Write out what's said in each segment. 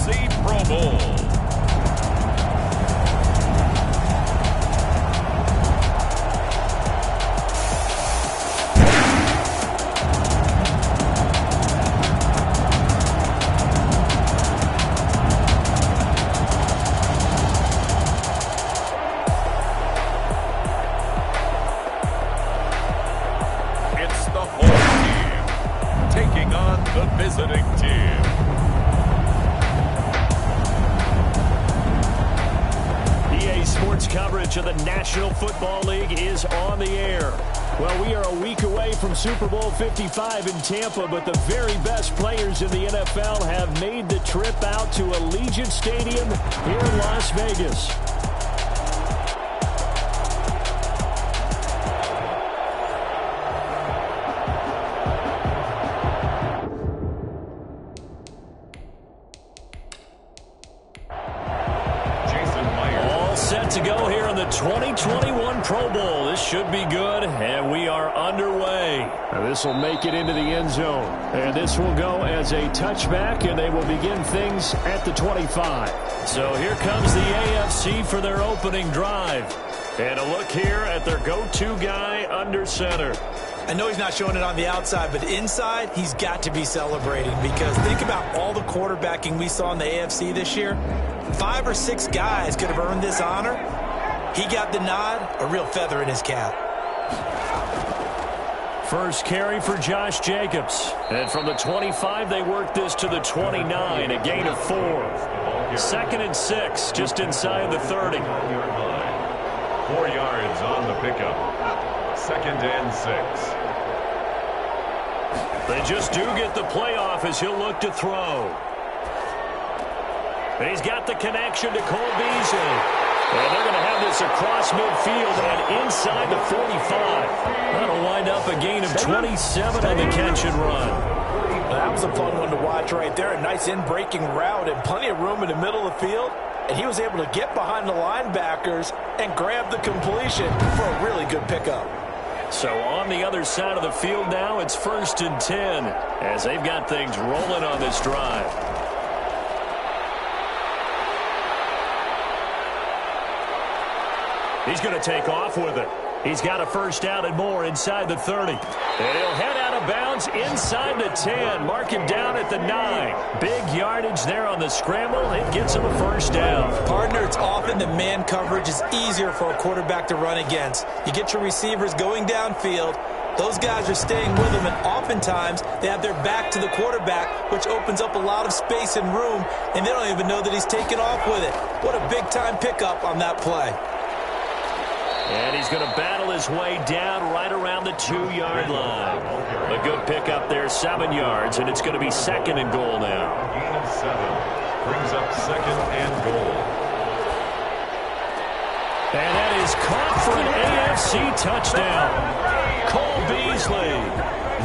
AFC Pro Bowl. Visiting team. EA Sports coverage of the National Football League is on the air. Well, we are a week away from Super Bowl 55 in Tampa, but the very best players in the NFL have made the trip out to Allegiant Stadium here in Las Vegas. To go here in the 2021 Pro Bowl. This should be good, and we are underway. Now this will make it into the end zone, and this will go as a touchback, and they will begin things at the 25. So here comes the AFC for their opening drive. And a look here at their go-to guy under center. I know he's not showing it on the outside, but inside, he's got to be celebrating, because think about all the quarterbacking we saw in the AFC this year. 5 or 6 guys could have earned this honor. He got the nod, a real feather in his cap. First carry for Josh Jacobs. And from the 25, they work this to the 29, a gain of 4. 2nd and 6, just inside the 30. 4 yards on the pickup. 2nd and 6. They just do get the playoff as he'll look to throw. He's got the connection to Cole Beasley. And they're going to have this across midfield and inside the 45. That'll wind up a gain of 27 on the catch and run. That was a fun one to watch right there. A nice in-breaking route and plenty of room in the middle of the field. And he was able to get behind the linebackers and grab the completion for a really good pickup. So on the other side of the field now, it's 1st and 10 as they've got things rolling on this drive. He's going to take off with it. He's got a first down and more inside the 30. And he'll head out of bounds inside the 10. Mark him down at the 9. Big yardage there on the scramble. It gets him a first down. Partner, it's often that man coverage is easier for a quarterback to run against. You get your receivers going downfield. Those guys are staying with him, and oftentimes they have their back to the quarterback, which opens up a lot of space and room, and they don't even know that he's taken off with it. What a big-time pickup on that play. And he's going to battle his way down right around the 2-yard line. A good pickup there, 7 yards, and it's going to be 2nd and goal now. Gain of 7 brings up 2nd and goal. And that is caught for an AFC touchdown. Cole Beasley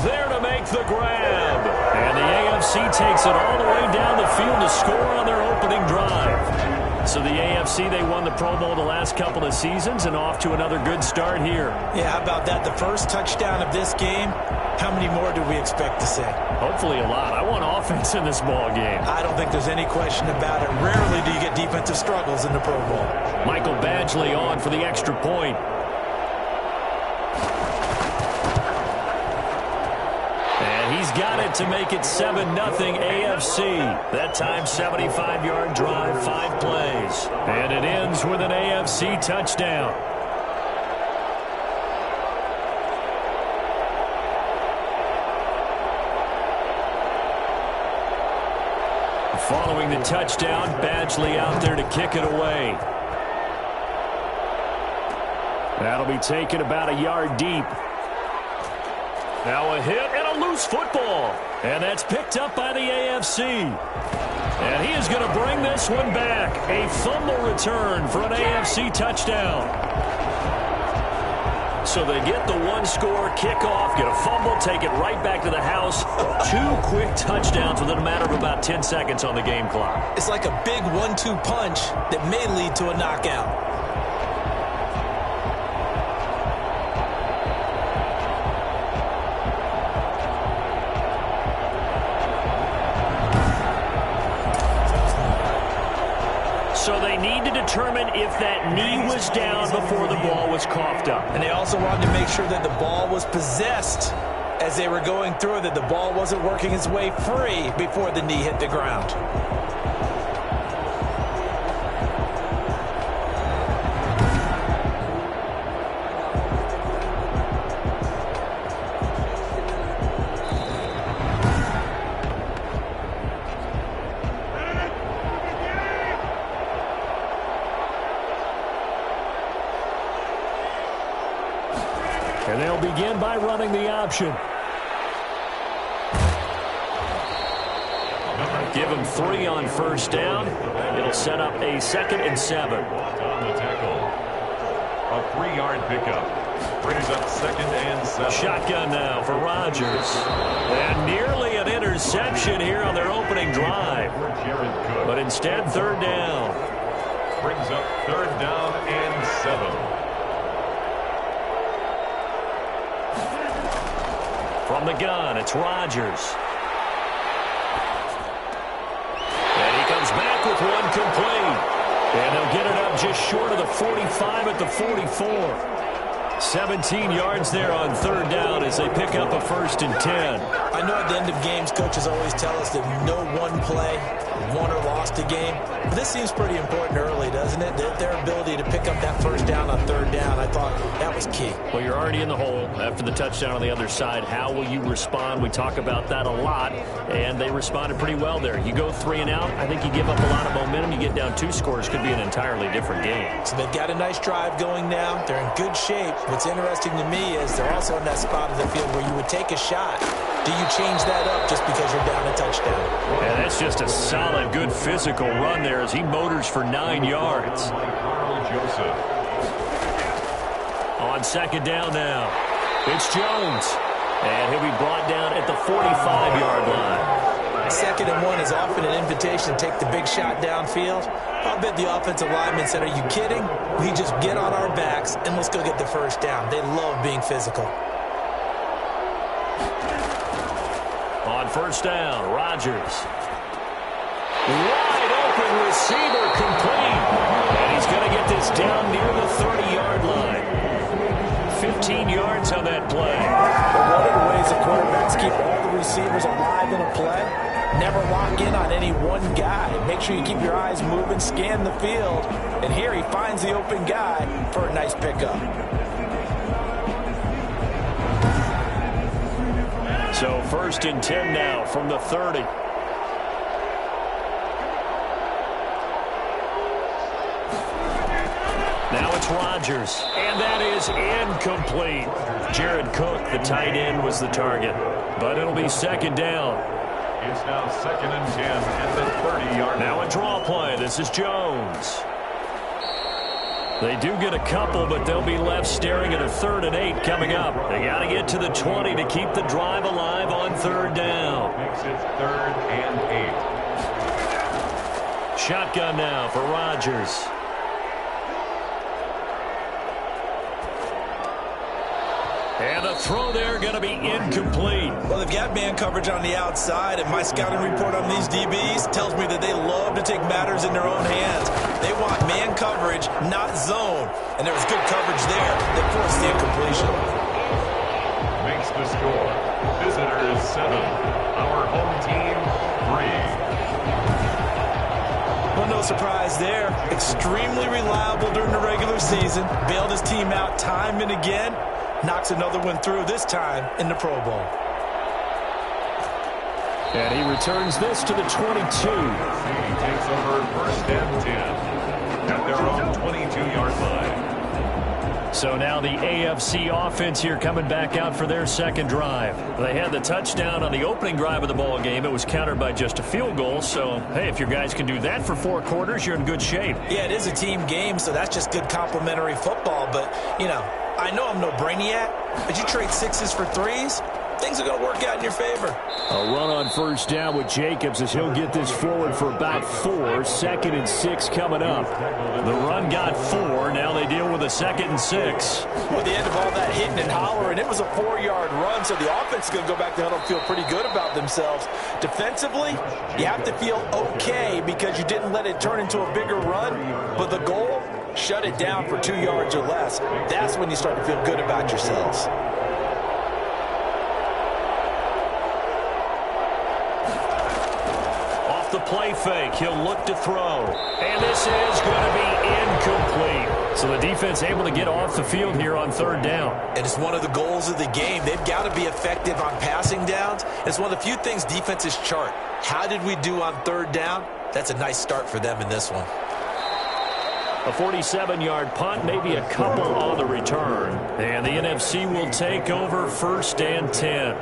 there to make the grab. And the AFC takes it all the way down the field to score on their opening drive. So the AFC, they won the Pro Bowl the last couple of seasons and off to another good start here. Yeah, how about that? The first touchdown of this game, how many more do we expect to see? Hopefully a lot. I want offense in this ball game. I don't think there's any question about it. Rarely do you get defensive struggles in the Pro Bowl. Michael Badgley on for the extra point. He's got it to make it 7-0 AFC. That time, 75-yard drive, 5 plays. And it ends with an AFC touchdown. Following the touchdown, Badgley out there to kick it away. That'll be taken about a yard deep. Now a hit and a loose football. And that's picked up by the AFC. And he is going to bring this one back. A fumble return for an AFC touchdown. So they get the one-score kickoff, get a fumble, take it right back to the house. 2 quick touchdowns within a matter of about 10 seconds on the game clock. It's like a big 1-2 punch that may lead to a knockout. So they need to determine if that knee was down before the ball was coughed up. And they also wanted to make sure that the ball was possessed as they were going through, that the ball wasn't working its way free before the knee hit the ground. And they'll begin by running the option. Give him 3 on first down. It'll set up a 2nd and 7. On the tackle. A 3-yard pickup. Brings up 2nd and 7. Shotgun now for Rodgers. And nearly an interception here on their opening drive. But instead, 3rd down. Brings up 3rd down and 7. From the gun, it's Rodgers. And he comes back with one complete. And they'll get it up just short of the 45 at the 44. 17 yards there on 3rd down as they pick up a 1st and 10. I know at the end of games, coaches always tell us that no one play won or lost a game. But this seems pretty important early, doesn't it? Their ability to pick up that 1st down on 3rd down, I thought that was key. Well, you're already in the hole after the touchdown on the other side. How will you respond? We talk about that a lot, and they responded pretty well there. You go 3 and out, I think you give up a lot of momentum. You get down 2 scores, could be an entirely different game. So they've got a nice drive going now. They're in good shape. What's interesting to me is they're also in that spot of the field where you would take a shot. Do you change that up just because you're down a touchdown? Yeah, that's just a solid, good physical run there as he motors for 9 yards. On 2nd down now, it's Jones. And he'll be brought down at the 45-yard line. 2nd and 1 is often an invitation to take the big shot downfield. I'll bet the offensive lineman said, are you kidding? We just get on our backs and let's go get the 1st down. They love being physical. On 1st down, Rodgers. Wide open receiver complete. And he's going to get this down near the 30-yard line. 15 yards on that play. But one of the ways the quarterbacks keep all the receivers alive in a play, never lock in on any one guy. Make sure you keep your eyes moving, scan the field. And here he finds the open guy for a nice pickup. So 1st and 10 now from the 30. Now it's Rodgers, and that is incomplete. Jared Cook, the tight end, was the target. But it'll be 2nd down. It's now 2nd and 10 at the 30-yard line. Now a draw play. This is Jones. They do get a couple, but they'll be left staring at a 3rd and 8 coming up. They got to get to the 20 to keep the drive alive on 3rd down. Makes it 3rd and 8. Shotgun now for Rodgers. And the throw there going to be incomplete. Well, they've got man coverage on the outside, and my scouting report on these DBs tells me that they love to take matters in their own hands. They want man coverage, not zone. And there was good coverage there that forced the incompletion. Makes the score. Visitors 7. Our home team 3. Well, no surprise there. Extremely reliable during the regular season. Bailed his team out time and again. Knocks another one through, this time in the Pro Bowl. And he returns this to the 22. He takes over 1st and 10 at their own 22-yard line. So now the AFC offense here coming back out for their 2nd drive. They had the touchdown on the opening drive of the ball game. It was countered by just a field goal. So, hey, if your guys can do that for 4 quarters, you're in good shape. Yeah, it is a team game, so that's just good complimentary football. But, you know, I know I'm no brainiac, but you trade 6s for 3s, things are going to work out in your favor. A run on first down with Jacobs as he'll get this forward for about 4. 2nd and 6 coming up. The run got 4. Now they deal with a 2nd and 6. Well, at the end of all that hitting and hollering, it was a 4-yard run, so the offense is going to go back to huddle and feel pretty good about themselves. Defensively, you have to feel okay because you didn't let it turn into a bigger run, but the goal, shut it down for 2 yards or less. That's when you start to feel good about yourselves. The play fake, he'll look to throw. And this is going to be incomplete. So the defense able to get off the field here on 3rd down. And it's one of the goals of the game. They've got to be effective on passing downs. It's one of the few things defenses chart. How did we do on 3rd down? That's a nice start for them in this one. A 47-yard punt, maybe a couple on the return. And the NFC will take over 1st and 10.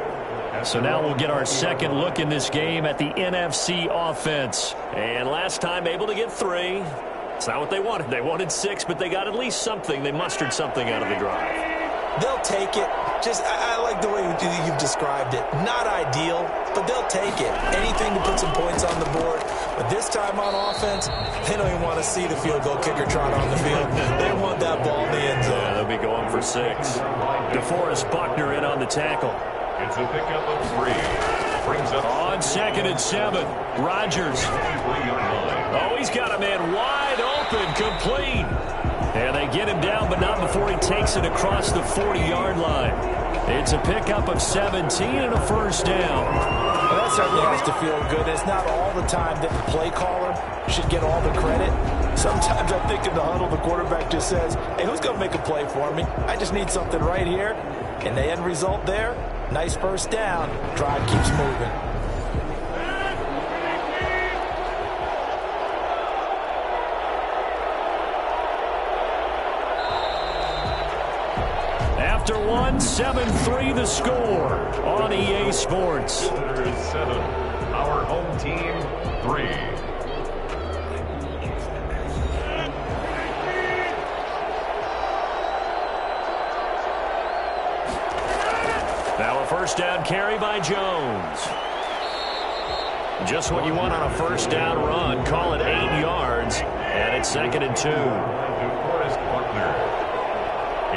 So now we'll get our second look in this game at the NFC offense. And last time able to get 3. It's not what they wanted. They wanted 6, but they got at least something. They mustered something out of the drive. They'll take it. I like the way you've described it. Not ideal, but they'll take it. Anything to put some points on the board. But this time on offense, they don't even want to see the field goal kicker trot on the field. They want that ball in the end zone. Yeah, they'll be going for 6. DeForest Buckner in on the tackle. It's a pickup of 3. Brings up on 2nd and 7. Rodgers. Oh, he's got a man wide open, complete. And they get him down, but not before he takes it across the 40-yard line. It's a pickup of 17 and a 1st down. Well, that certainly has to feel good. It's not all the time that the play caller should get all the credit. Sometimes I think in the huddle, the quarterback just says, hey, who's going to make a play for me? I just need something right here. And the end result there, nice 1st down. Drive keeps moving. After 1, 7-3 the score on EA Sports. 7, our home team 3. Now a 1st down carry by Jones. Just what you want on a 1st down run. Call it 8 yards, and it's 2nd and 2. DeForest Buckner.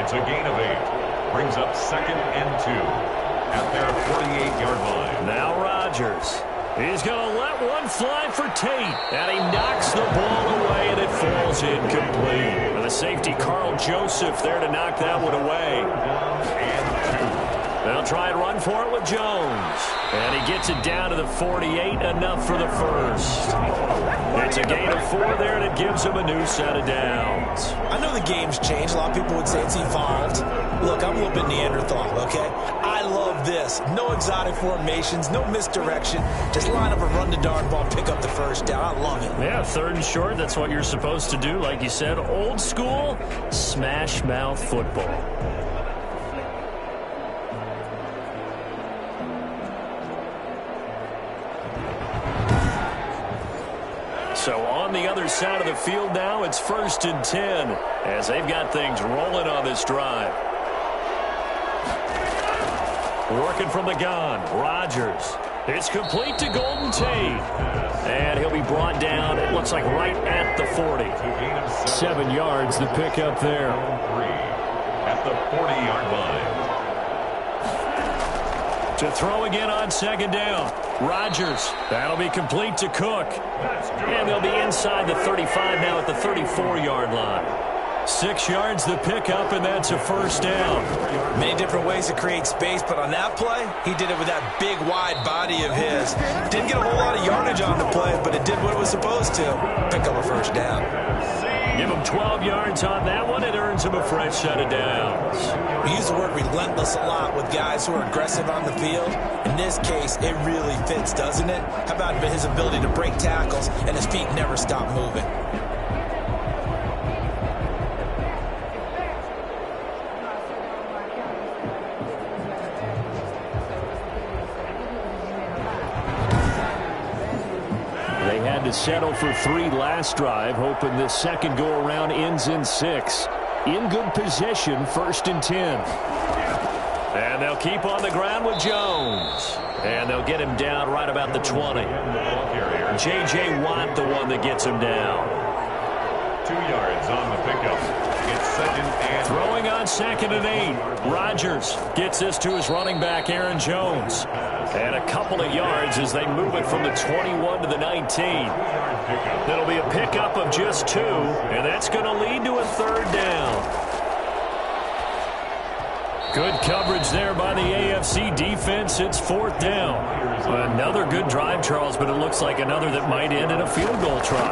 It's a gain of 8. Brings up 2nd and 2 at their 48-yard line. Now Rodgers. He's going to let one fly for Tate. And he knocks the ball away, and it falls incomplete. And the safety, Carl Joseph, there to knock that one away. They'll try and run for it with Jones. And he gets it down to the 48, enough for the 1st. It's a gain of 4 there, and it gives him a new set of downs. I know the game's changed. A lot of people would say it's evolved. Look, I'm a little bit Neanderthal, okay? I love this. No exotic formations, no misdirection. Just line up and run the darn ball, pick up the 1st down. I love it. Yeah, 3rd and short, that's what you're supposed to do. Like you said, old school, smash mouth football. So on the other side of the field now, it's 1st and 10 as they've got things rolling on this drive. Working from the gun, Rodgers. It's complete to Golden Tate. And he'll be brought down, it looks like right at the 40. 7 yards, the pickup there. At the 40-yard line. To throw again on 2nd down. Rodgers. That'll be complete to Cook. And they'll be inside the 35 now at the 34-yard line. 6 yards the pickup, and that's a 1st down. Many different ways to create space, but on that play, he did it with that big, wide body of his. Didn't get a whole lot of yardage on the play, but it did what it was supposed to. Pick up a 1st down. Give him 12 yards on that one. It earns him a fresh set of downs. We use the word relentless a lot with guys who are aggressive on the field. In this case, it really fits, doesn't it? How about his ability to break tackles and his feet never stop moving? To settle for 3 last drive, hoping this second go-around ends in 6. In good position, 1st and 10. And they'll keep on the ground with Jones. And they'll get him down right about the 20. J.J. Watt, the one that gets him down. 2 yards on the pickup. It's second and... Throwing on 2nd and 8. Rodgers gets this to his running back, Aaron Jones. And a couple of yards as they move it from the 21 to the 19. That'll be a pickup of just 2, and that's going to lead to a 3rd down. Good coverage there by the AFC defense. It's 4th down. Another good drive, Charles, but it looks like another that might end in a field goal try.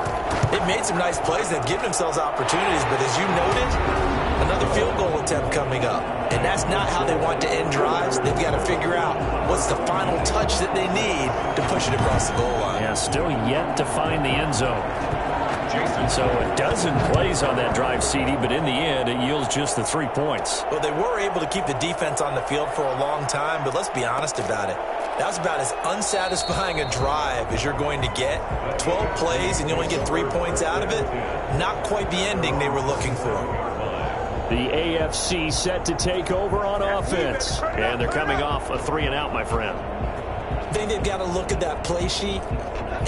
They've made some nice plays. They've given themselves opportunities, but as you noted, another field goal attempt coming up. And that's not how they want to end drives. They've got to figure out what's the final touch that they need to push it across the goal line. Yeah, still yet to find the end zone. So a dozen plays on that drive, CD, but in the end, it yields just the 3 points. Well, they were able to keep the defense on the field for a long time, but let's be honest about it. That was about as unsatisfying a drive as you're going to get. 12 plays and you only get 3 points out of it. Not quite the ending they were looking for. The AFC set to take over on offense. And they're coming off a 3-and-out, my friend. I think they've got to look at that play sheet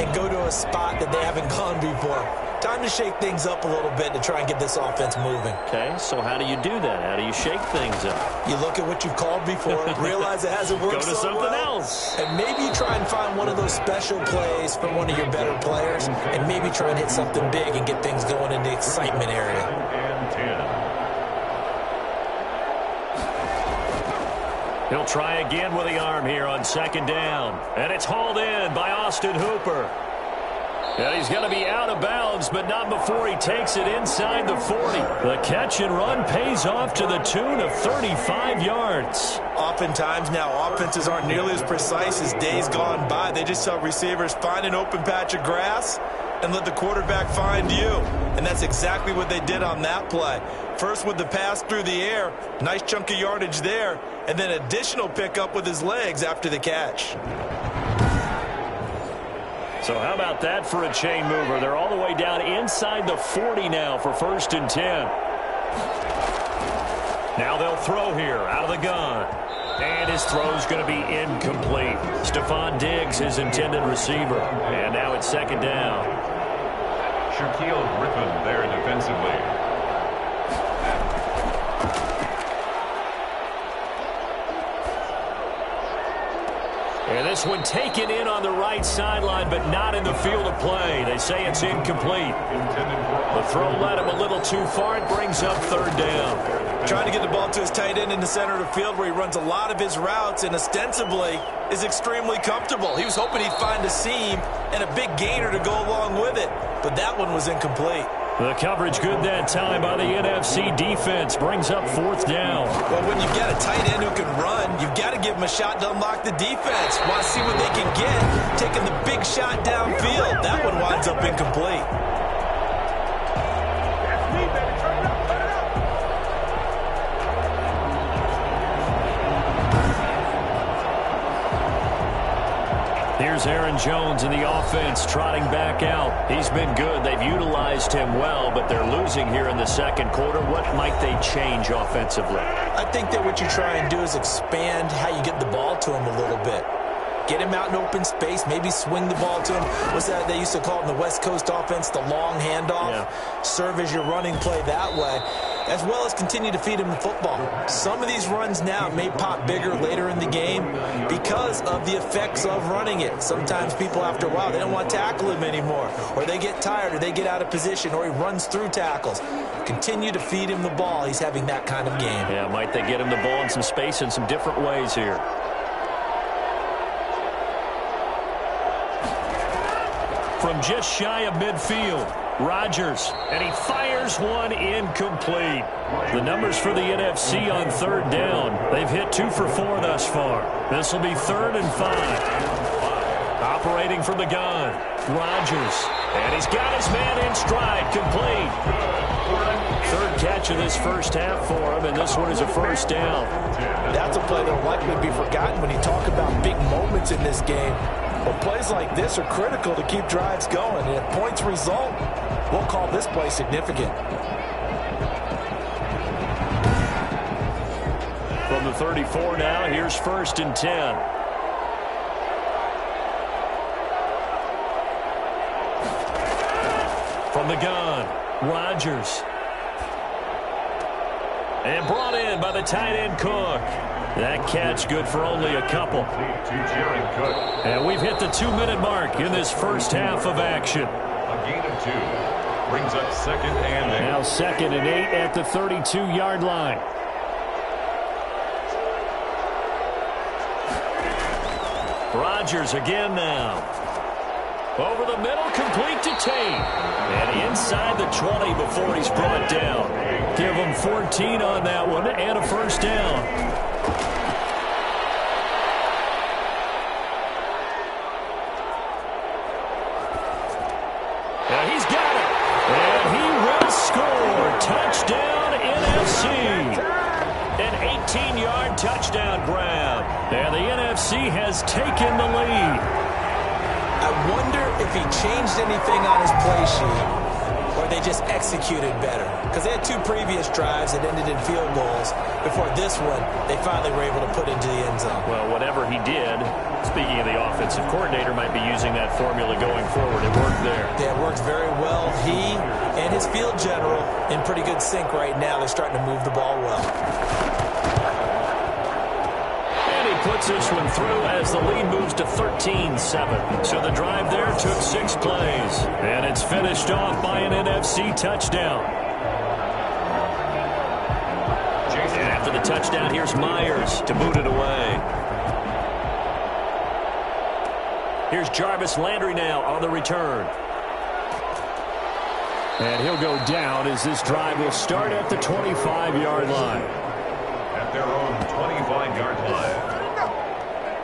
and go to a spot that they haven't gone before. Time to shake things up a little bit to try and get this offense moving. Okay, so how do you do that? How do you shake things up? You look at what you've called before, realize it hasn't worked so well. Go to something else. And maybe you try and find one of those special plays from one of your better players, and maybe try and hit something big and get things going in the excitement area. He'll try again with the arm here on 2nd down. And it's hauled in by Austin Hooper. And he's going to be out of bounds, but not before he takes it inside the 40. The catch and run pays off to the tune of 35 yards. Oftentimes now, offenses aren't nearly as precise as days gone by. They just tell receivers, find an open patch of grass and let the quarterback find you. And that's exactly what they did on that play. First with the pass through the air, nice chunk of yardage there, and then additional pickup with his legs after the catch. So how about that for a chain mover? They're all the way down inside the 40 now for 1st and 10. Now they'll throw here out of the gun. And his throw's going to be incomplete. Stephon Diggs, his intended receiver. And now it's 2nd down. Shaquille Griffin there defensively. And this one taken in on the right sideline, but not in the field of play. They say it's incomplete. The throw led him a little too far. It brings up 3rd down. Trying to get the ball to his tight end in the center of the field where he runs a lot of his routes and ostensibly is extremely comfortable. He was hoping he'd find a seam and a big gainer to go along with it, but that one was incomplete. The coverage good that time by the NFC defense. Brings up 4th down. Well, when you've got a tight end who can run, you've got to give him a shot to unlock the defense. Want to see what they can get, taking the big shot downfield. That one winds up incomplete. Here's Aaron Jones in the offense trotting back out. He's been good. They've utilized him well, but they're losing here in the 2nd quarter. What might they change offensively? I think that what you try and do is expand how you get the ball to him a little bit. Get him out in open space, maybe swing the ball to him. What's that they used to call it in the West Coast offense, the long handoff? Yeah. Serve as your running play that way, as well as continue to feed him the football. Some of these runs now may pop bigger later in the game because of the effects of running it. Sometimes people, after a while, they don't want to tackle him anymore, or they get tired, or they get out of position, or he runs through tackles. Continue to feed him the ball. He's having that kind of game. Yeah, might they get him the ball in some space in some different ways here. From just shy of midfield, Rodgers, and he fires one incomplete. The numbers for the NFC on 3rd down. They've hit 2 for 4 thus far. This will be 3rd and 5. Operating from the gun, Rodgers, and he's got his man in stride, complete. 3rd catch of this first half for him, and this one is a 1st down. That's a play that will likely be forgotten when you talk about big moments in this game. But plays like this are critical to keep drives going. And if points result, we'll call this play significant. From the 34 now. Here's 1st and 10. From the gun, Rodgers. And brought in by the tight end Cook. That catch good for only a couple. And we've hit the 2-minute mark in this first half of action. A gain of 2 brings up 2nd and 8. Now 2nd and 8 at the 32-yard line. Rodgers again now. Over the middle, complete to Tate. And inside the 20 before he's brought down. Give him 14 on that one and a 1st down. And he's got it. And he will score. Touchdown, NFC. An 18-yard touchdown grab. And the NFC has taken the lead. I wonder if he changed anything on his play sheet or they just executed better. Because they had 2 previous drives that ended in field goals. Before this one, they finally were able to put into the end zone. Well, whatever he did, speaking of the offensive coordinator, might be using that formula going forward. It worked there. Yeah, it worked very well. He and his field general in pretty good sync right now. They're starting to move the ball well. Puts this one through as the lead moves to 13-7. So the drive there took 6 plays. And it's finished off by an NFC touchdown. And after the touchdown, here's Myers to boot it away. Here's Jarvis Landry now on the return. And he'll go down as this drive will start at the 25-yard line. At their own 25-yard line.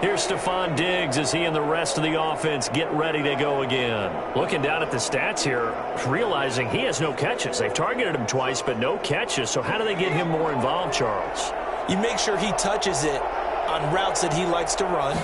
Here's Stephon Diggs as he and the rest of the offense get ready to go again. Looking down at the stats here, realizing he has no catches. They've targeted him twice, but no catches. So how do they get him more involved, Charles? You make sure he touches it on routes that he likes to run.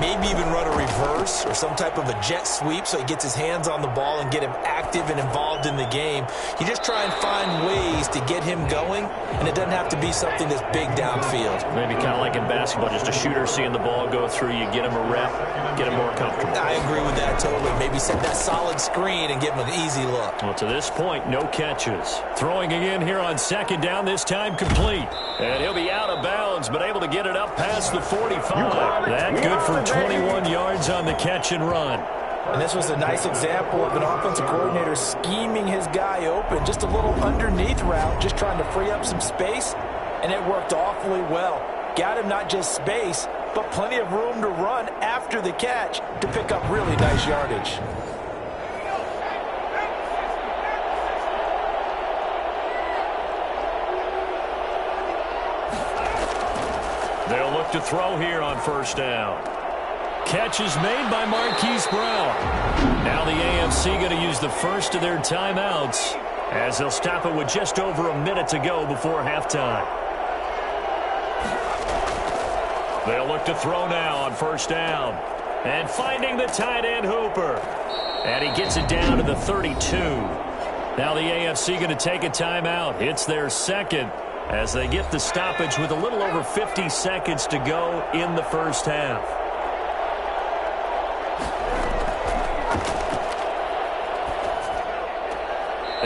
Maybe even run a reverse or some type of a jet sweep so he gets his hands on the ball and get him active and involved in the game. You just try and find ways to get him going, and it doesn't have to be something that's big downfield. Maybe kind of like in basketball, just a shooter seeing the ball go through, you get him a rep, get him more comfortable. I agree with that totally. Maybe set that solid screen and give him an easy look. Well, to this point, no catches. Throwing again here on 2nd down, this time complete. And he'll be out of bounds, but able to get it up past the 45. That good for 21 yards on the catch and run. And this was a nice example of an offensive coordinator scheming his guy open. Just a little underneath route, just trying to free up some space, and it worked awfully well. Got him not just space, but plenty of room to run after the catch to pick up really nice yardage. They'll look to throw here on 1st down. Catch is made by Marquise Brown. Now the AFC going to use the first of their timeouts as they'll stop it with just over a minute to go before halftime. They'll look to throw now on 1st down. And finding the tight end Hooper. And he gets it down to the 32. Now the AFC going to take a timeout. It's their 2nd. As they get the stoppage with a little over 50 seconds to go in the first half.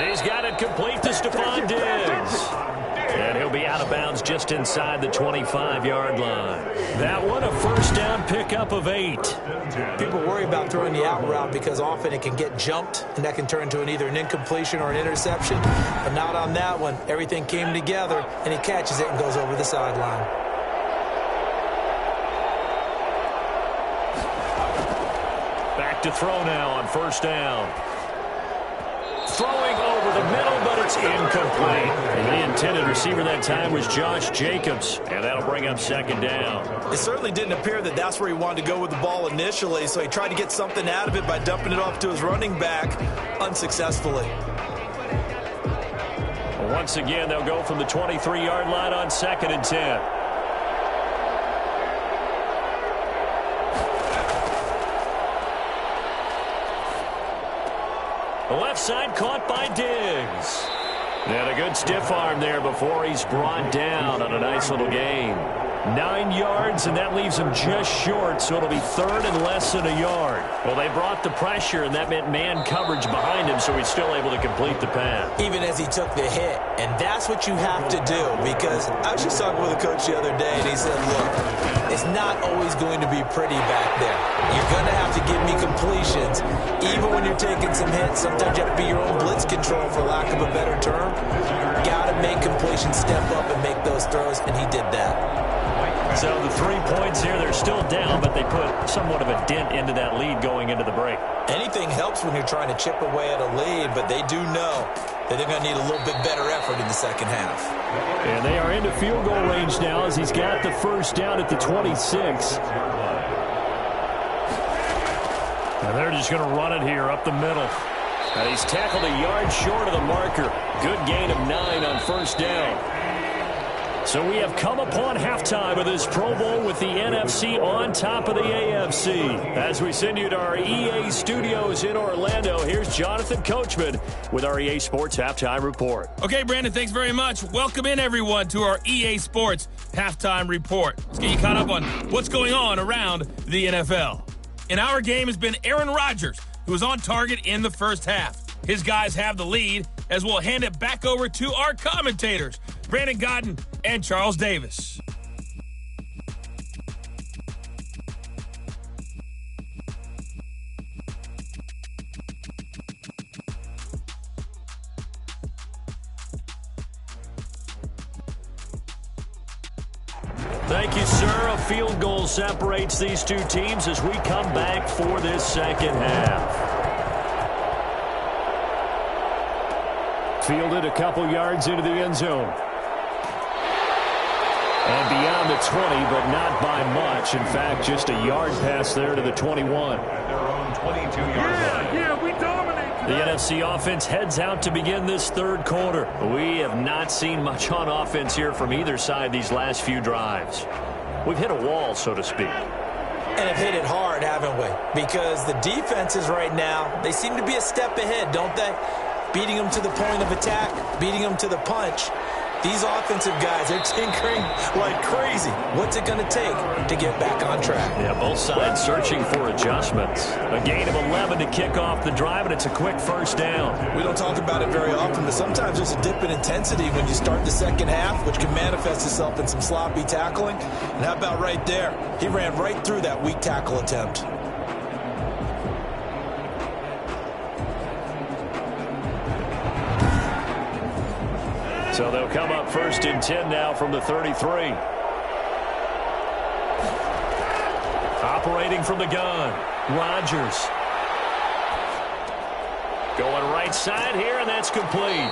He's got it complete to Stephon Diggs. And he'll be out of bounds just inside the 25-yard line. That one a 1st down pickup of 8. People worry about throwing the out route because often it can get jumped, and that can turn into either an incompletion or an interception. But not on that one. Everything came together, and he catches it and goes over the sideline. Back to throw now on 1st down. Throwing over the middle, but it's incomplete. And the intended receiver that time was Josh Jacobs, and that'll bring up 2nd down. It certainly didn't appear that that's where he wanted to go with the ball initially, so he tried to get something out of it by dumping it off to his running back unsuccessfully. Once again, they'll go from the 23-yard line on 2nd and 10. The left side caught by Diggs. And a good stiff arm there before he's brought down on a nice little gain. 9 yards, and that leaves him just short, so it'll be third and less than a yard. Well, they brought the pressure, and that meant man coverage behind him, so he's still able to complete the pass. Even as he took the hit, and that's what you have to do, because I was just talking with a coach the other day, and he said, look, it's not always going to be pretty back there. You're going to have to give me completions, even when you're taking some hits. Sometimes you have to be your own blitz control, for lack of a better term. Got to make completions, step up, and make those throws, and he did that. So the 3 points here, they're still down, but they put somewhat of a dent into that lead going into the break. Anything helps when you're trying to chip away at a lead, but they do know that they're going to need a little bit better effort in the second half. And they are into field goal range now as he's got the first down at the 26. And they're just going to run it here up the middle. And he's tackled a yard short of the marker. Good gain of 9 on first down. So we have come upon halftime of this Pro Bowl with the NFC on top of the AFC. As we send you to our EA studios in Orlando, here's Jonathan Coachman with our EA Sports Halftime Report. Okay, Brandon, thanks very much. Welcome in, everyone, to our EA Sports Halftime Report. Let's get you caught up on what's going on around the NFL. In our game has been Aaron Rodgers, who was on target in the first half. His guys have the lead, as we'll hand it back over to our commentators, Brandon Godden and Charles Davis. Thank you, sir. A field goal separates these two teams as we come back for this second half. Fielded a couple yards into the end zone. And beyond the 20, but not by much. In fact, just a yard pass there to the 21. At their own 22-yard line. We dominate The NFC offense heads out to begin this third quarter. We have not seen much on offense here from either side these last few drives. We've hit a wall, so to speak. And have hit it hard, haven't we? Because the defenses right now, they seem to be a step ahead, don't they? Beating them to the point of attack, beating them to the punch. These offensive guys, they're tinkering like crazy. What's it going to take to get back on track? Yeah, both sides searching for adjustments. A gain of 11 to kick off the drive, and it's a quick first down. We don't talk about it very often, but sometimes there's a dip in intensity when you start the second half, which can manifest itself in some sloppy tackling. And how about right there? He ran right through that weak tackle attempt. So they'll come up first and 10 now from the 33. Operating from the gun, Rodgers. Going right side here, and that's complete.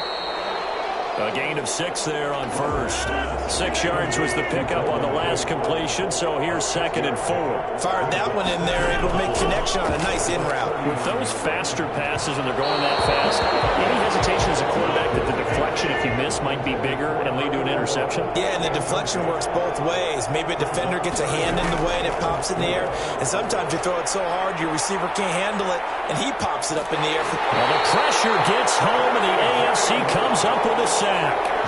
A gain of 6 there on first. 6 yards was the pickup on the last completion, so here's second and 4. Fired that one in there, able to make connection on a nice in route. With those faster passes and they're going that fast, any hesitation as a quarterback that the deflection, if you miss, might be bigger and lead to an interception? Yeah, and the deflection works both ways. Maybe a defender gets a hand in the way and it pops in the air, and sometimes you throw it so hard your receiver can't handle it, and he pops it up in the air. Well, the pressure gets home, and the AFC comes up with a sack.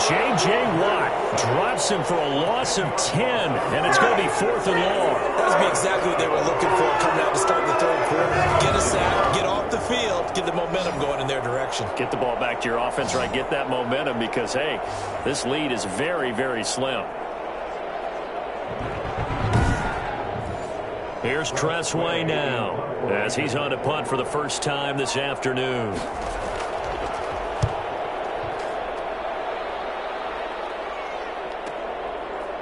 J.J. Watt drops him for a loss of 10, and it's going to be 4th and long. That would be exactly what they were looking for coming out to start the third quarter. Get a sack, get off the field, get the momentum going in their direction. Get the ball back to your offense, right? Get that momentum because, hey, this lead is very, very slim. Here's Tressway now as he's on to punt for the first time this afternoon.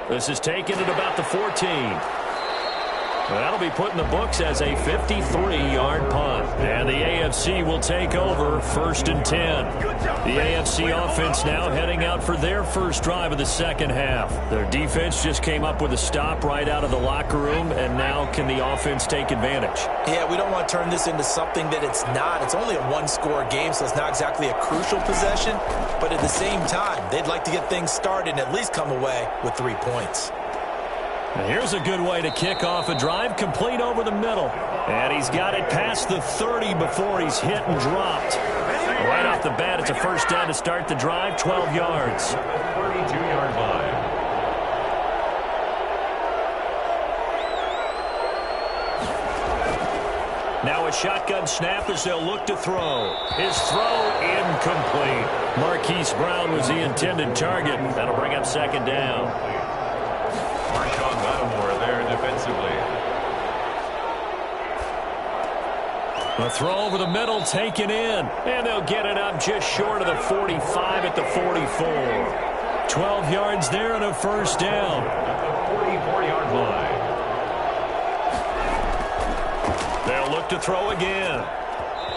This is taken at about the 14. That'll be put in the books as a 53-yard punt. And the AFC will take over 1st and 10. The AFC offense now heading out for their first drive of the second half. Their defense just came up with a stop right out of the locker room, and now can the offense take advantage? Yeah, we don't want to turn this into something that it's not. It's only a one-score game, so it's not exactly a crucial possession. But at the same time, they'd like to get things started and at least come away with 3 points. Here's a good way to kick off a drive, complete over the middle. And he's got it past the 30 before he's hit and dropped. Right off the bat, it's a first down to start the drive, 12 yards. 32-yard line. Now a shotgun snap as they'll look to throw. His throw incomplete. Marquise Brown was the intended target. That'll bring up second down. Marshawn Lattimore there defensively. The throw over the middle taken in. And they'll get it up just short of the 45 at the 44. 12 yards there and a first down. At the 44-yard line. They'll look to throw again.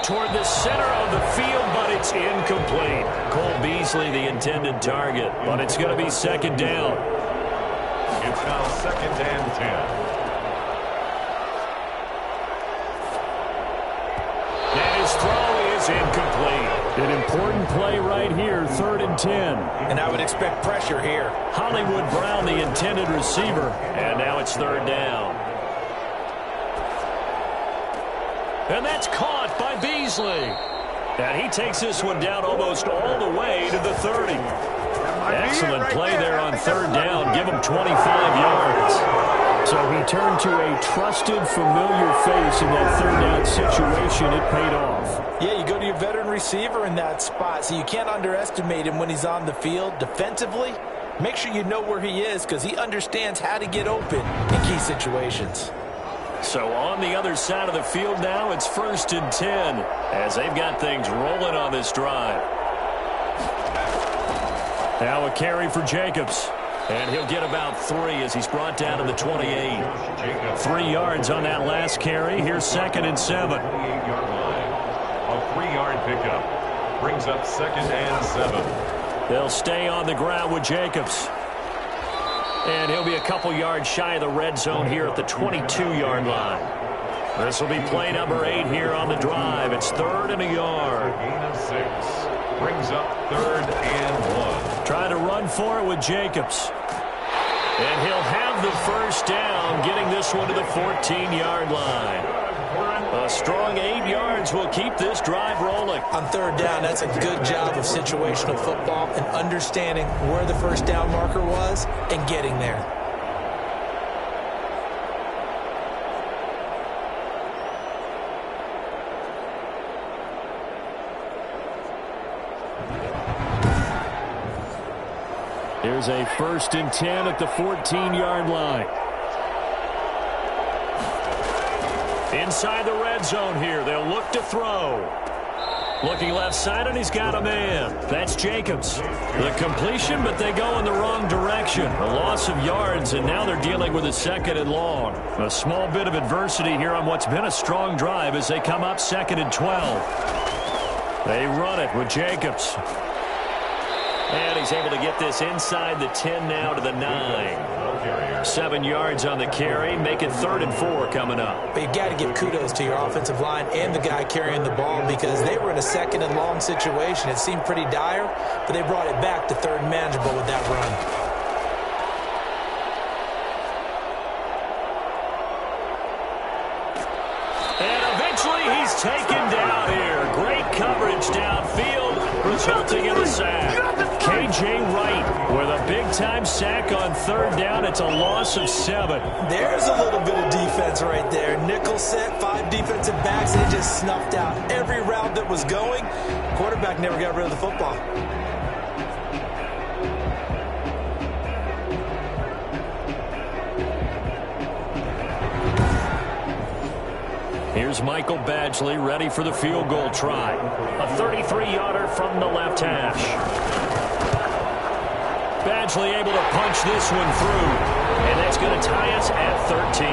Toward the center of the field, but it's incomplete. Cole Beasley, the intended target, but it's going to be second down. It's now second and 10. And his throw is incomplete. An important play right here, 3rd and 10. And I would expect pressure here. Hollywood Brown, the intended receiver, and now it's 3rd down. And that's caught by Beasley. And he takes this one down almost all the way to the 30. Excellent play there on 3rd down. Give him 25 yards. So he turned to a trusted, familiar face in that 3rd down situation. It paid off. Yeah, you go to your veteran receiver in that spot, so you can't underestimate him when he's on the field. Defensively, make sure you know where he is because he understands how to get open in key situations. So on the other side of the field now, it's 1st and 10 as they've got things rolling on this drive. Now a carry for Jacobs. And he'll get about 3 as he's brought down to the 28. 3 yards on that last carry. Here's 2nd and 7. 28-yard line. A 3-yard pickup. Brings up 2nd and 7. They'll stay on the ground with Jacobs. And he'll be a couple yards shy of the red zone here at the 22-yard line. This will be play number 8 here on the drive. It's 3rd and a yard. Gain of 6. Brings up 3rd and 1. Trying to run for it with Jacobs. And he'll have the first down, getting this one to the 14-yard line. A strong 8 yards will keep this drive rolling. On 3rd down, that's a good job of situational football and understanding where the first down marker was and getting there. Here's a 1st and 10 at the 14-yard line. Inside the red zone here. They'll look to throw. Looking left side, and he's got a man. That's Jacobs. The completion, but they go in the wrong direction. A loss of yards, and now they're dealing with a 2nd and long. A small bit of adversity here on what's been a strong drive as they come up 2nd and 12. They run it with Jacobs. And he's able to get this inside the 10 now to the 9. 7 yards on the carry. Make it 3rd and 4 coming up. But you got to give kudos to your offensive line and the guy carrying the ball because they were in a 2nd and long situation. It seemed pretty dire, but they brought it back to 3rd and manageable with that run. And eventually he's taken down here. Great coverage downfield, resulting in a sack. K.J. Wright with a big-time sack on 3rd down. It's a loss of 7. There's a little bit of defense right there. Nickel set, 5 defensive backs. They just snuffed out every route that was going. Quarterback never got rid of the football. Here's Michael Badgley ready for the field goal try. A 33-yarder from the left hash. Badgley able to punch this one through. And that's going to tie us at 13.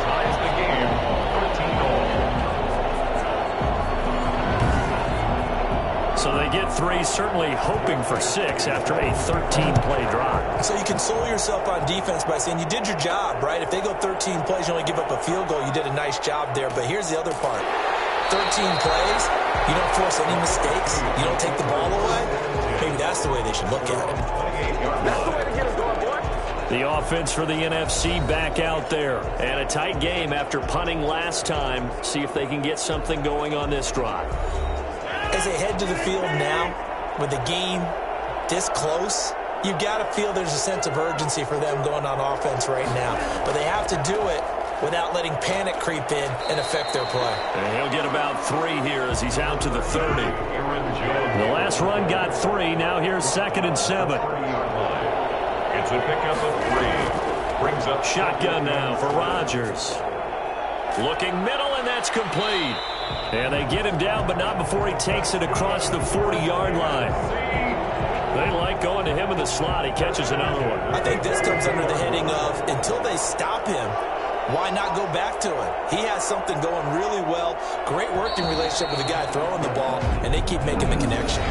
Ties the game. 13 all. So they get 3, certainly hoping for 6 after a 13-play drive. So you console yourself on defense by saying you did your job, right? If they go 13 plays, you only give up a field goal, you did a nice job there. But here's the other part. 13 plays, you don't force any mistakes, you don't take the ball away. Maybe that's the way they should look at it. That's the way to get it going, boy. The offense for the NFC back out there. And a tight game after punting last time. See if they can get something going on this drive. As they head to the field now, with the game this close, you've got to feel there's a sense of urgency for them going on offense right now. But they have to do it without letting panic creep in and affect their play. And he'll get about 3 here as he's out to the 30. The last run got 3. Now here's 2nd and 7. It's a pickup of 3. Brings up shotgun now for Rodgers. Looking middle, and that's complete. And they get him down, but not before he takes it across the 40-yard line. They like going to him in the slot. He catches another one. I think this comes under the heading of, until they stop him, why not go back to him? He has something going really well. Great working relationship with the guy throwing the ball, and they keep making the connection.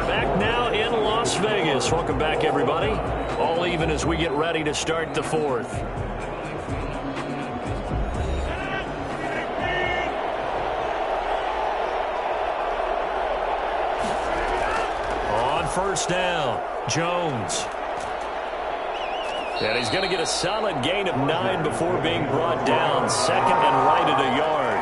Back now in Las Vegas. Welcome back, everybody. All even as we get ready to start the 4th. On first down, Jones. And he's going to get a solid gain of 9 before being brought down. 2nd and right at a yard.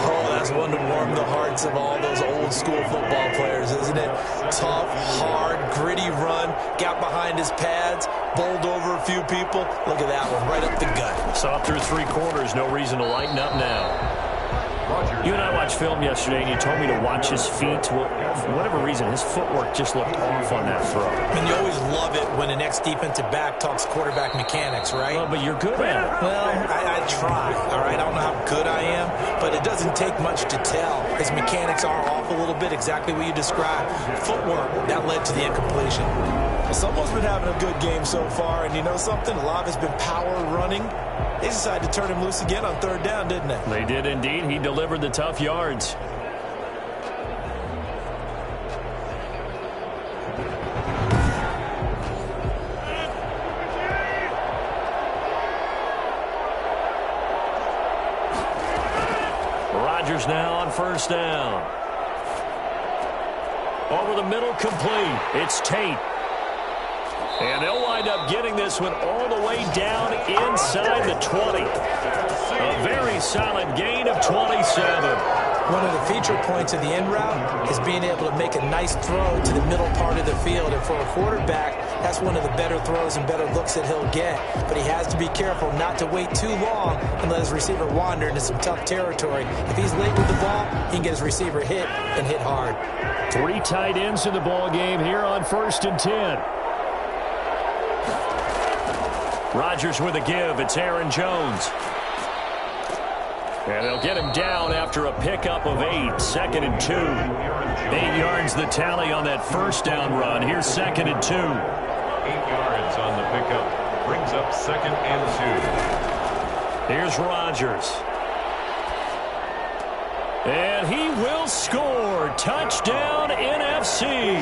Oh, that's one to warm the hearts of all those old-school football players, isn't it? Tough, hard, gritty run. Got behind his pads, bowled over a few people. Look at that one, right up the gut. Saw through 3 quarters. No reason to lighten up now. You and I watched film yesterday, and you told me to watch his feet. Well, for whatever reason, his footwork just looked off on that throw. I mean, you always love it when an ex-defensive back talks quarterback mechanics, right? Well, but you're good at it. Well, I try, all right? I don't know how good I am, but it doesn't take much to tell. His mechanics are off a little bit, exactly what you described. Footwork, that led to the incompletion. Well, someone's been having a good game so far, and you know something? A lot of it's been power running. They decided to turn him loose again on 3rd down, didn't they? They did indeed. He delivered the tough yards. Rodgers now on first down. Over the middle, complete. It's Tate. And they'll wind up getting this one all the way down inside the 20. A very solid gain of 27. One of the feature points of the end route is being able to make a nice throw to the middle part of the field. And for a quarterback, that's one of the better throws and better looks that he'll get. But he has to be careful not to wait too long and let his receiver wander into some tough territory. If he's late with the ball, he can get his receiver hit and hit hard. 3 tight ends in the ball game here on 1st and 10. Rodgers with a give. It's Aaron Jones. And they'll get him down after a pickup of 8. 2nd and 2. 8 yards the tally on that first down run. Here's 2nd and 2. 8 yards on the pickup. Brings up 2nd and 2. Here's Rodgers. And he will score. Touchdown NFC.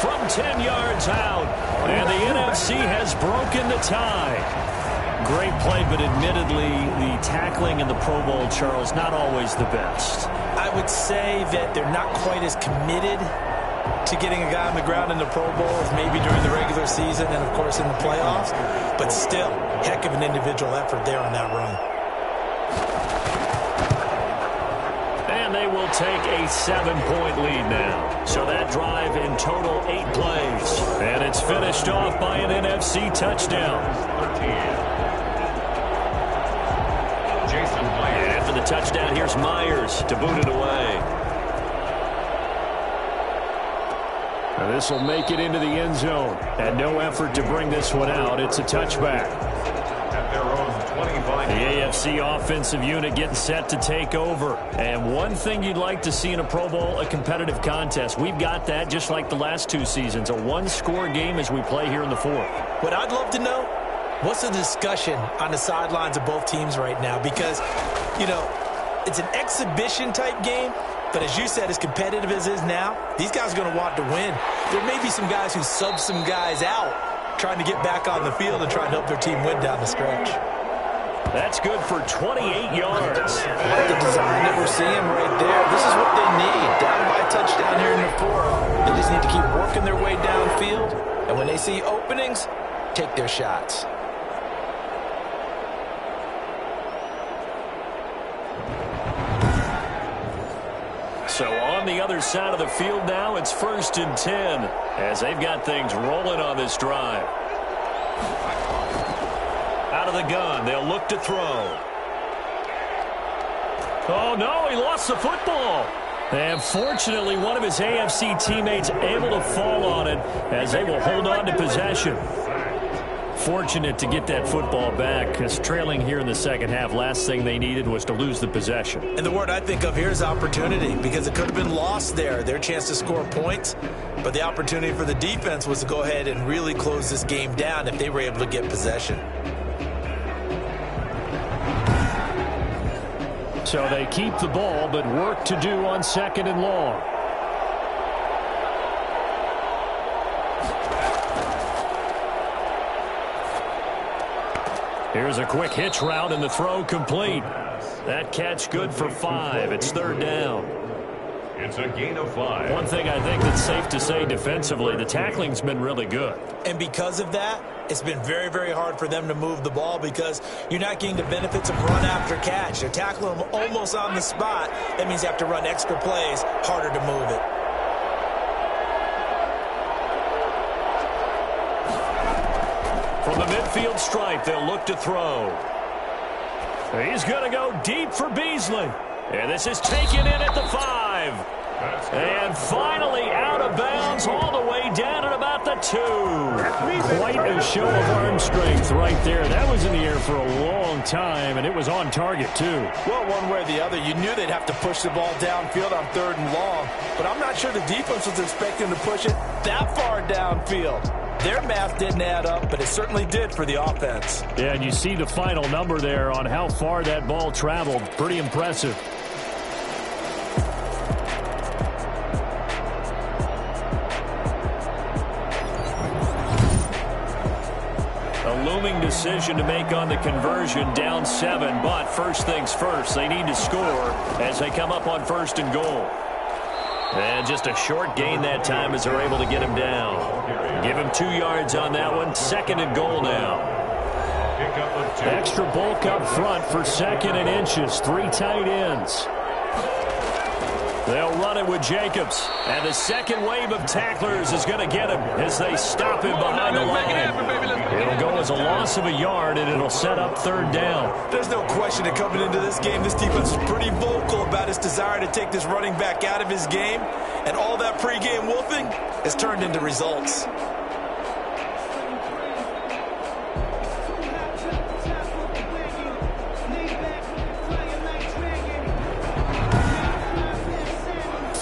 From 10 yards out. And the NFC has broken the tie. Great play, but admittedly, the tackling in the Pro Bowl, Charles, not always the best. I would say that they're not quite as committed to getting a guy on the ground in the Pro Bowl as maybe during the regular season and, of course, in the playoffs. But still, heck of an individual effort there on that run. And they will take a 7-point lead now. So that drive in total 8 plays. And it's finished off by an NFC touchdown. 13. And after the touchdown, here's Myers to boot it away. And this will make it into the end zone. And no effort to bring this one out. It's a touchback. At their own 25. The AFC offensive unit getting set to take over. And one thing you'd like to see in a Pro Bowl, a competitive contest. We've got that just like the last 2 seasons. A one-score game as we play here in the 4th. What I'd love to know, what's the discussion on the sidelines of both teams right now? Because, you know, it's an exhibition-type game, but as you said, as competitive as it is now, these guys are going to want to win. There may be some guys who sub some guys out trying to get back on the field and trying to help their team win down the stretch. That's good for 28 yards. I like the design that we're seeing right there. This is what they need. Down by a touchdown here in the 4th. They just need to keep working their way downfield, and when they see openings, take their shots. So on the other side of the field now, it's 1st and 10 as they've got things rolling on this drive. Out of the gun. They'll look to throw. Oh, no, he lost the football. And fortunately, one of his AFC teammates able to fall on it as they will hold on to possession. Fortunate to get that football back, because trailing here in the second half, last thing they needed was to lose the possession. And the word I think of here is opportunity, because it could have been lost there, their chance to score points. But the opportunity for the defense was to go ahead and really close this game down if they were able to get possession. So they keep the ball, but work to do on 2nd and long. Here's a quick hitch route, and the throw complete. That catch good for 5. It's 3rd down. It's a gain of 5. One thing I think that's safe to say defensively, the tackling's been really good. And because of that, it's been very, very hard for them to move the ball because you're not getting the benefits of run after catch. They're tackling them almost on the spot. That means you have to run extra plays, harder to move it. From the midfield stripe, they'll look to throw. He's going to go deep for Beasley. And this is taken in at the 5. And finally out of bounds all the way down at about the 2. Quite a show of arm strength right there. That was in the air for a long time, and it was on target, too. Well, one way or the other, you knew they'd have to push the ball downfield on 3rd and long. But I'm not sure the defense was expecting to push it that far downfield. Their math didn't add up, but it certainly did for the offense. Yeah, and you see the final number there on how far that ball traveled. Pretty impressive. A looming decision to make on the conversion, down 7. But first things first, they need to score as they come up on 1st and goal. And just a short gain that time as they're able to get him down. Give him 2 yards on that one. 2nd and goal now. Extra bulk up front for 2nd and inches. 3 tight ends. They'll run it with Jacobs. And the second wave of tacklers is going to get him as they stop him behind the line. It'll go as a loss of a yard, and it'll set up 3rd down. There's no question that coming into this game, this defense is pretty vocal about its desire to take this running back out of his game. And all that pregame wolfing has turned into results.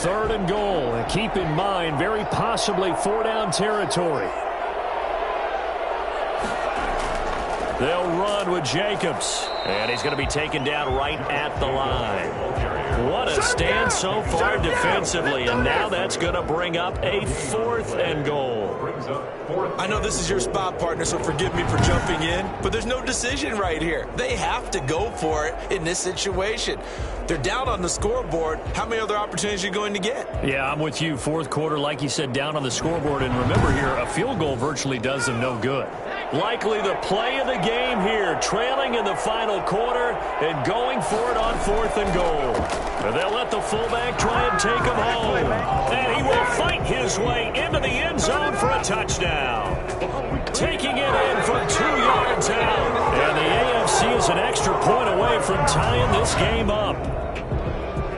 Third and goal, and keep in mind, very possibly 4-down territory. They'll run with Jacobs, and he's going to be taken down right at the line. What a stand so far defensively, and now that's going to bring up a 4th and goal. I know this is your spot, partner, so forgive me for jumping in, but there's no decision right here. They have to go for it in this situation. They're down on the scoreboard. How many other opportunities are you going to get? Yeah, I'm with you. 4th quarter, like you said, down on the scoreboard. And remember here, a field goal virtually does them no good. Likely the play of the game here, trailing in the final quarter and going for it on 4th and goal. And they'll let the fullback try and take him home. And he will fight his way into the end zone for a touchdown. Taking it in from 2 yards out. And the AFC is an extra point away from tying this game up.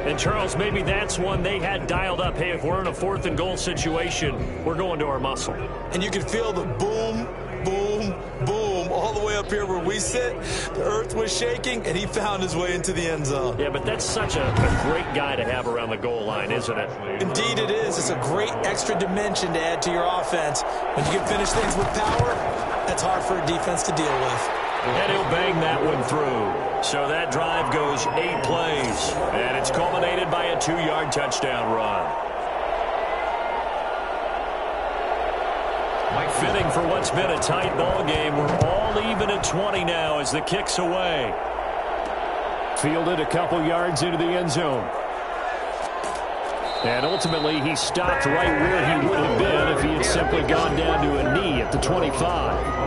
And, Charles, maybe that's one they had dialed up. Hey, if we're in a 4th and goal situation, we're going to our muscle. And you can feel the boom, boom, boom all the way up here where we sit. The earth was shaking, and he found his way into the end zone. Yeah, but that's such a great guy to have around the goal line, isn't it? Indeed it is. It's a great extra dimension to add to your offense. When you can finish things with power, that's hard for a defense to deal with. And he'll bang that one through. So that drive goes 8 plays. And it's culminated by a 2-yard touchdown run. Fitting for what's been a tight ball game. We're all even at 20 now as the kick's away. Fielded a couple yards into the end zone. And ultimately, he stopped right where he would have been if he had simply gone down to a knee at the 25.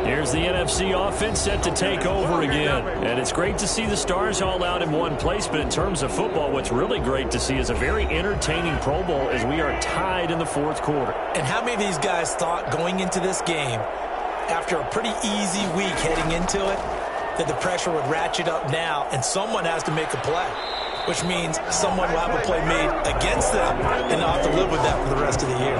Here's the NFC offense set to take over again. And it's great to see the stars all out in one place, but in terms of football, what's really great to see is a very entertaining Pro Bowl as we are tied in the 4th quarter. And how many of these guys thought going into this game after a pretty easy week heading into it, that the pressure would ratchet up now, and someone has to make a play, which means someone will have a play made against them, and they'll have to live with that for the rest of the year.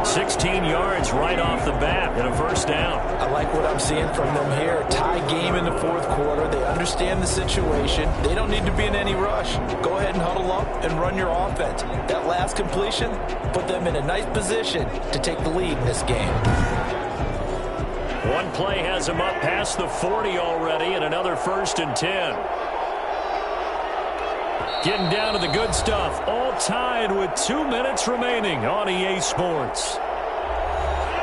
16 yards right off the bat and a first down. I like what I'm seeing from them here. Tie game in the fourth quarter. They understand the situation. They don't need to be in any rush. Go ahead and huddle up and run your offense. That last completion put them in a nice position to take the lead in this game. One play has him up past the 40 already, and another 1st and 10. Getting down to the good stuff, all tied with 2 minutes remaining on EA Sports.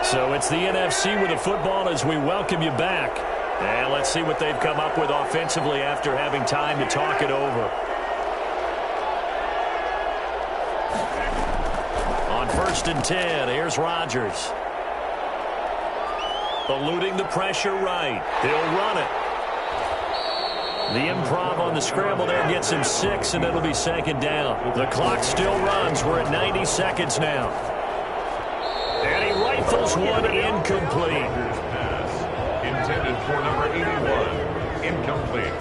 So it's the NFC with the football as we welcome you back. And let's see what they've come up with offensively after having time to talk it over. On 1st and 10, here's Rodgers. Eluding the pressure right. He'll run it. The improv on the scramble there gets him 6, and it'll be 2nd down. The clock still runs. We're at 90 seconds now. And he rifles one incomplete. Intended for number 81. Incomplete.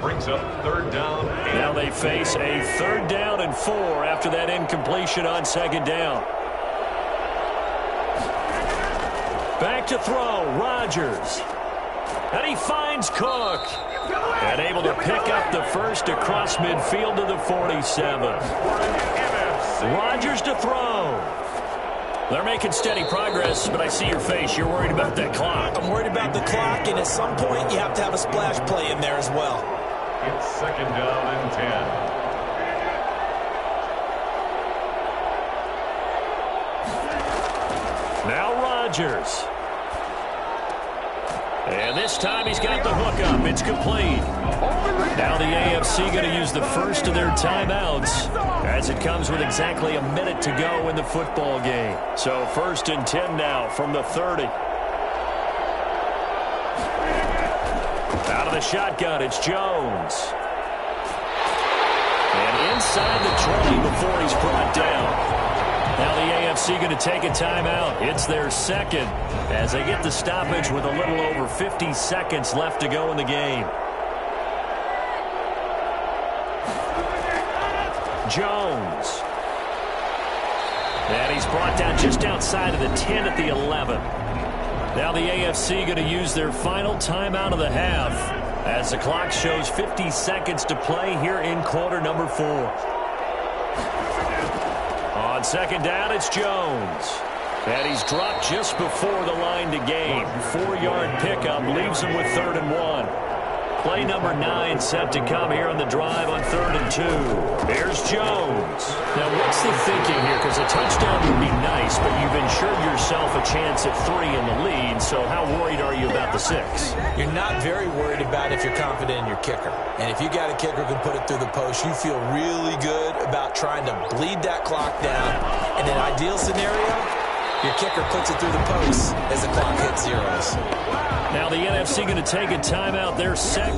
Brings up 3rd down. Now they face a 3rd down and 4 after that incompletion on 2nd down. Back to throw, Rodgers. And he finds Cook. And able to pick up the first across midfield to the 47. Rodgers to throw. They're making steady progress, but I see your face. You're worried about that clock. I'm worried about the clock, and at some point you have to have a splash play in there as well. It's 2nd down and 10. Now Rodgers. And this time he's got the hook up. It's complete. Now the AFC going to use the first of their timeouts as it comes with exactly a minute to go in the football game. So 1st and 10 now from the 30. Out of the shotgun, it's Jones. And inside the 20 before he's brought down. Now the AFC going to take a timeout. It's their 2nd as they get the stoppage with a little over 50 seconds left to go in the game. Jones. And he's brought down just outside of the 10 at the 11. Now the AFC going to use their final timeout of the half as the clock shows 50 seconds to play here in quarter number 4. On 2nd down, it's Jones. And he's dropped just before the line to gain. 4-yard pickup leaves him with 3rd and 1. Play number 9 set to come here on the drive on 3rd and 2. There's Jones. Now, what's the thinking here? Because a touchdown would be nice, but you've ensured yourself a chance at 3 in the lead, so how worried are you about the 6? You're not very worried about if you're confident in your kicker. And if you got a kicker who can put it through the post, you feel really good about trying to bleed that clock down. In an ideal scenario, your kicker puts it through the post as the clock hits zeros. Now the NFC going to take a timeout. They're set.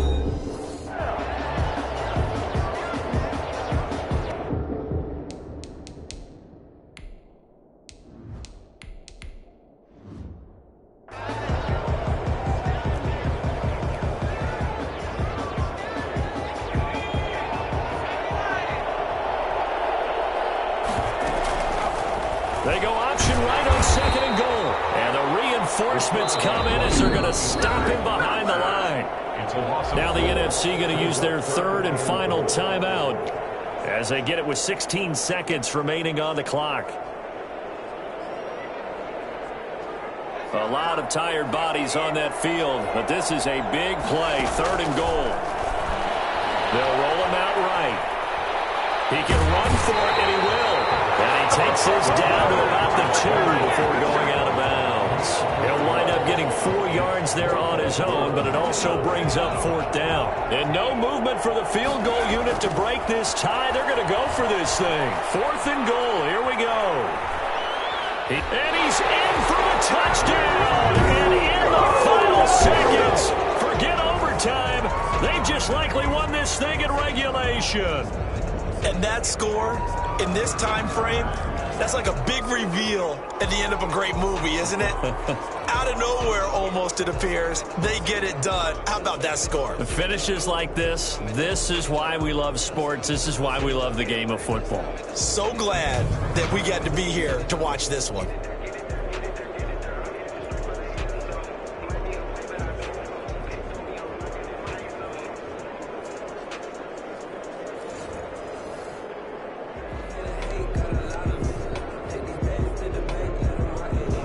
They go option right on 2nd and goal. And the reinforcements come in as they're going to stop him behind the line. Now the NFC going to use their 3rd and final timeout as they get it with 16 seconds remaining on the clock. A lot of tired bodies on that field, but this is a big play. 3rd and goal. They'll roll him out right. He can run for it, and he will. And he takes this down to about the 2 before going out of bounds. He'll wind up getting 4 yards there on his own, but it also brings up 4th down. And no movement for the field goal unit to break this tie. They're going to go for this thing. 4th and goal. Here we go. And he's in for a touchdown. And in the final seconds, forget overtime. They just likely won this thing in regulation. And that score in this time frame That's like a big reveal at the end of a great movie, isn't it? Out of nowhere, almost, it appears. They get it done. How about that score? The finishes like this is why we love sports. This is why we love the game of football. So glad that we got to be here to watch this one.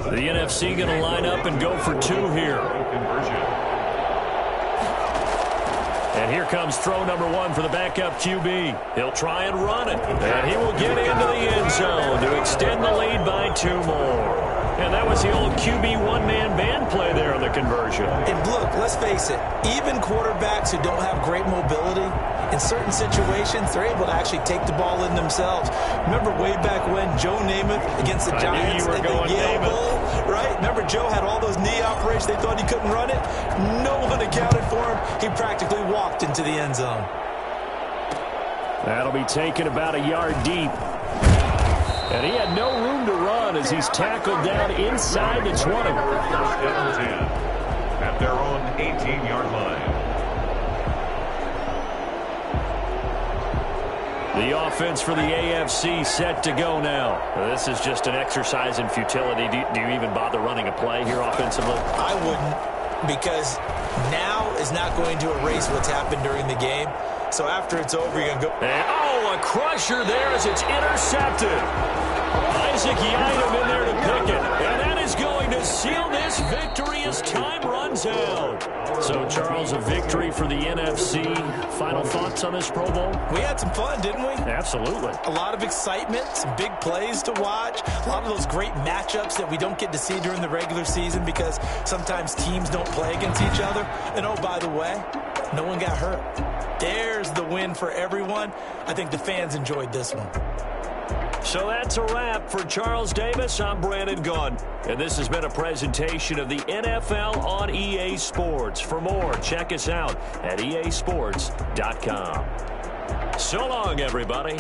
The NFC going to line up and go for two here. And here comes throw number one for the backup QB. He'll try and run it. And he will get into the end zone to extend the lead by 2 more. And that was the old QB one-man band play there on the conversion. And look, let's face it, even quarterbacks who don't have great mobility, in certain situations, they're able to actually take the ball in themselves. Remember way back when Joe Namath against the Giants at the Yale Bowl, right? Remember Joe had all those knee operations. They thought he couldn't run it. No one accounted for him. He practically walked into the end zone. That'll be taken about a yard deep. And he had no room to run as he's tackled down inside the 20. At their own 18-yard line. The offense for the AFC set to go now. This is just an exercise in futility. Do you even bother running a play here offensively? I wouldn't, because now is not going to erase what's happened during the game. So after it's over, you're going to go. And, a crusher there as it's intercepted. Isaac Yiadom in there to pick it. And that is going to seal this victory as time runs out. So, Charles, a victory for the NFC. Final thoughts on this Pro Bowl? We had some fun, didn't we? Absolutely. A lot of excitement, some big plays to watch, a lot of those great matchups that we don't get to see during the regular season because sometimes teams don't play against each other. And, oh, by the way, no one got hurt. There's the win for everyone. I think the fans enjoyed this one. So that's a wrap for Charles Davis. I'm Brandon Gunn. And this has been a presentation of the NFL on EA Sports. For more, check us out at easports.com. So long, everybody.